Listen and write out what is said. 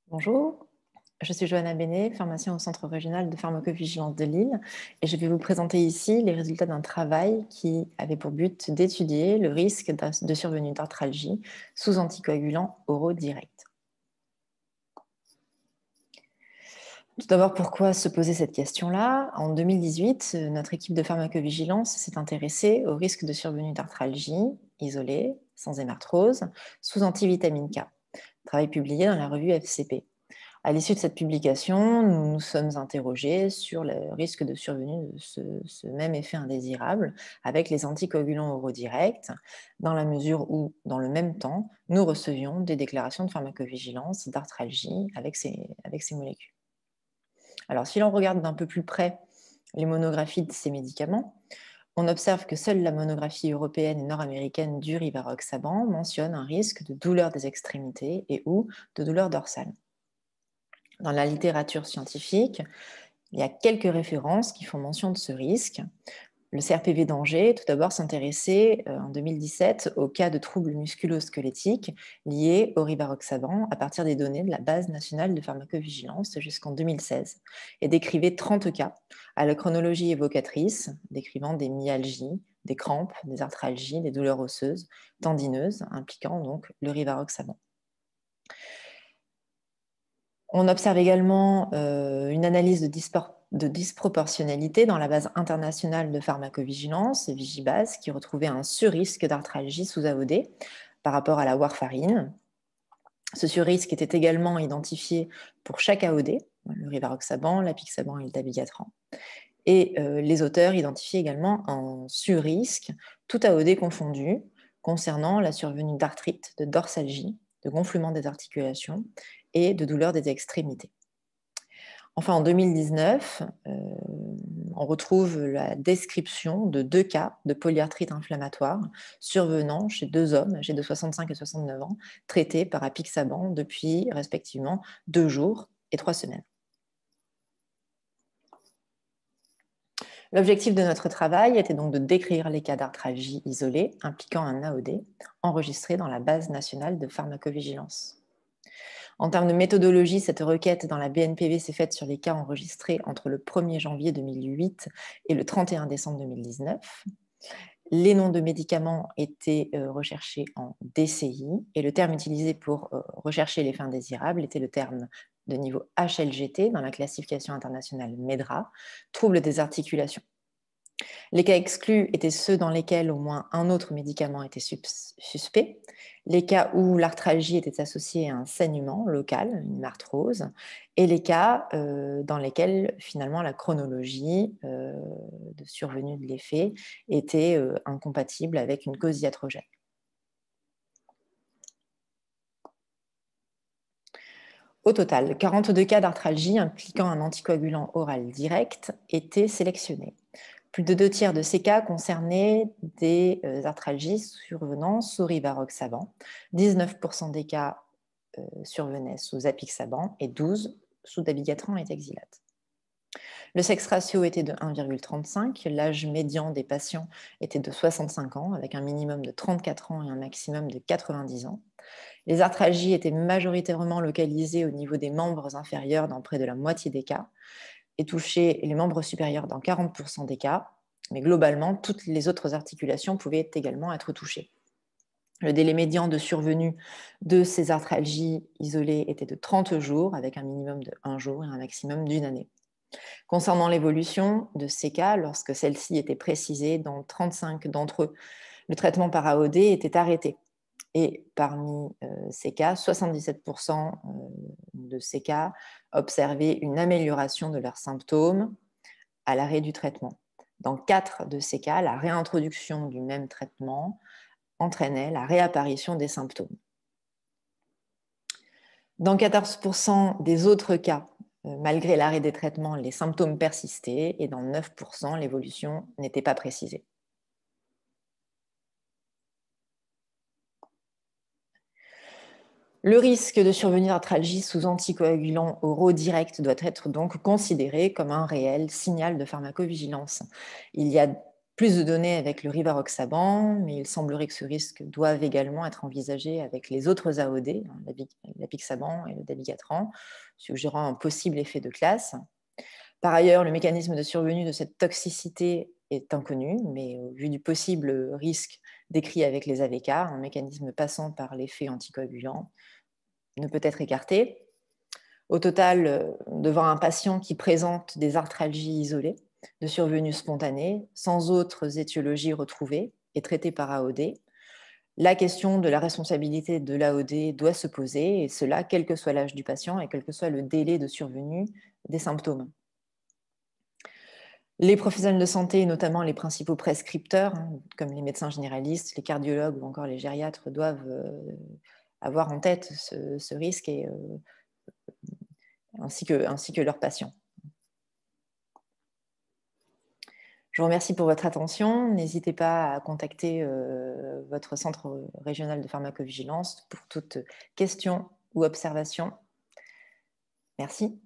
Bonjour, je suis Johanna Bénet, pharmacienne au Centre régional de pharmacovigilance de Lille et je vais vous présenter ici les résultats d'un travail qui avait pour but d'étudier le risque de survenue d'arthralgie sous anticoagulants oraux directs. Tout d'abord, pourquoi se poser cette question-là? En 2018, notre équipe de pharmacovigilance s'est intéressée au risque de survenue d'arthralgie isolée, sans hémarthrose, sous antivitamine K, travail publié dans la revue FCP. À l'issue de cette publication, nous nous sommes interrogés sur le risque de survenue de ce même effet indésirable avec les anticoagulants oraux directs, dans la mesure où, dans le même temps, nous recevions des déclarations de pharmacovigilance d'arthralgie avec ces molécules. Alors, si l'on regarde d'un peu plus près les monographies de ces médicaments, on observe que seule la monographie européenne et nord-américaine du rivaroxaban mentionne un risque de douleur des extrémités et ou de douleur dorsale. Dans la littérature scientifique, il y a quelques références qui font mention de ce risque. Le CRPV d'Angers, tout d'abord, s'intéressait en 2017 au cas de troubles musculo-squelettiques liés au rivaroxaban à partir des données de la base nationale de pharmacovigilance jusqu'en 2016 et décrivait 30 cas à la chronologie évocatrice, décrivant des myalgies, des crampes, des arthralgies, des douleurs osseuses, tendineuses, impliquant donc le rivaroxaban. On observe également une analyse de disproportionnalité dans la base internationale de pharmacovigilance, Vigibase, qui retrouvait un surrisque d'arthralgie sous AOD par rapport à la warfarine. Ce surrisque était également identifié pour chaque AOD, le rivaroxaban, l'apixaban et le dabigatran. Et les auteurs identifient également un surrisque, tout AOD confondu, concernant la survenue d'arthrite, de dorsalgie, de gonflement des articulations et de douleur des extrémités. Enfin, en 2019, on retrouve la description de 2 cas de polyarthrite inflammatoire survenant chez 2 hommes âgés de 65 et 69 ans, traités par apixaban depuis respectivement 2 jours et 3 semaines. L'objectif de notre travail était donc de décrire les cas d'arthralgie isolée impliquant un AOD enregistré dans la base nationale de pharmacovigilance. En termes de méthodologie, cette requête dans la BNPV s'est faite sur les cas enregistrés entre le 1er janvier 2008 et le 31 décembre 2019. Les noms de médicaments étaient recherchés en DCI et le terme utilisé pour rechercher les fins indésirables était le terme de niveau HLGT dans la classification internationale MEDRA, trouble des articulations. Les cas exclus étaient ceux dans lesquels au moins un autre médicament était suspect, les cas où l'arthralgie était associée à un saignement local, une arthrose, et les cas dans lesquels finalement la chronologie de survenue de l'effet était incompatible avec une cause iatrogène. Au total, 42 cas d'arthralgie impliquant un anticoagulant oral direct étaient sélectionnés. Plus de 2 tiers de ces cas concernaient des arthralgies survenant sous rivaroxaban, 19% des cas survenaient sous apixaban et 12% sous dabigatran et taxilate. Le sexe ratio était de 1,35, l'âge médian des patients était de 65 ans, avec un minimum de 34 ans et un maximum de 90 ans. Les arthralgies étaient majoritairement localisées au niveau des membres inférieurs dans près de la moitié des cas, et toucher les membres supérieurs dans 40% des cas, mais globalement, toutes les autres articulations pouvaient également être touchées. Le délai médian de survenue de ces arthralgies isolées était de 30 jours, avec un minimum de 1 jour et un maximum d'1 année. Concernant l'évolution de ces cas, lorsque celle-ci était précisée dans 35 d'entre eux, le traitement par AOD était arrêté. Et parmi ces cas, 77% de ces cas observaient une amélioration de leurs symptômes à l'arrêt du traitement. Dans 4 de ces cas, la réintroduction du même traitement entraînait la réapparition des symptômes. Dans 14% des autres cas, malgré l'arrêt des traitements, les symptômes persistaient et dans 9%, l'évolution n'était pas précisée. Le risque de survenir d'arthralgie sous anticoagulants oraux directs doit être donc considéré comme un réel signal de pharmacovigilance. Il y a plus de données avec le rivaroxaban, mais il semblerait que ce risque doive également être envisagé avec les autres AOD, l'apixaban et le dabigatran, suggérant un possible effet de classe. Par ailleurs, le mécanisme de survenue de cette toxicité est inconnu, mais au vu du possible risque décrit avec les AVK, un mécanisme passant par l'effet anticoagulant ne peut être écarté. Au total, devant un patient qui présente des arthralgies isolées, de survenue spontanée, sans autres étiologies retrouvées et traitées par AOD, la question de la responsabilité de l'AOD doit se poser, et cela quel que soit l'âge du patient et quel que soit le délai de survenue des symptômes. Les professionnels de santé, notamment les principaux prescripteurs, comme les médecins généralistes, les cardiologues ou encore les gériatres, doivent avoir en tête ce risque, ainsi que leurs patients. Je vous remercie pour votre attention. N'hésitez pas à contacter votre centre régional de pharmacovigilance pour toute question ou observation. Merci.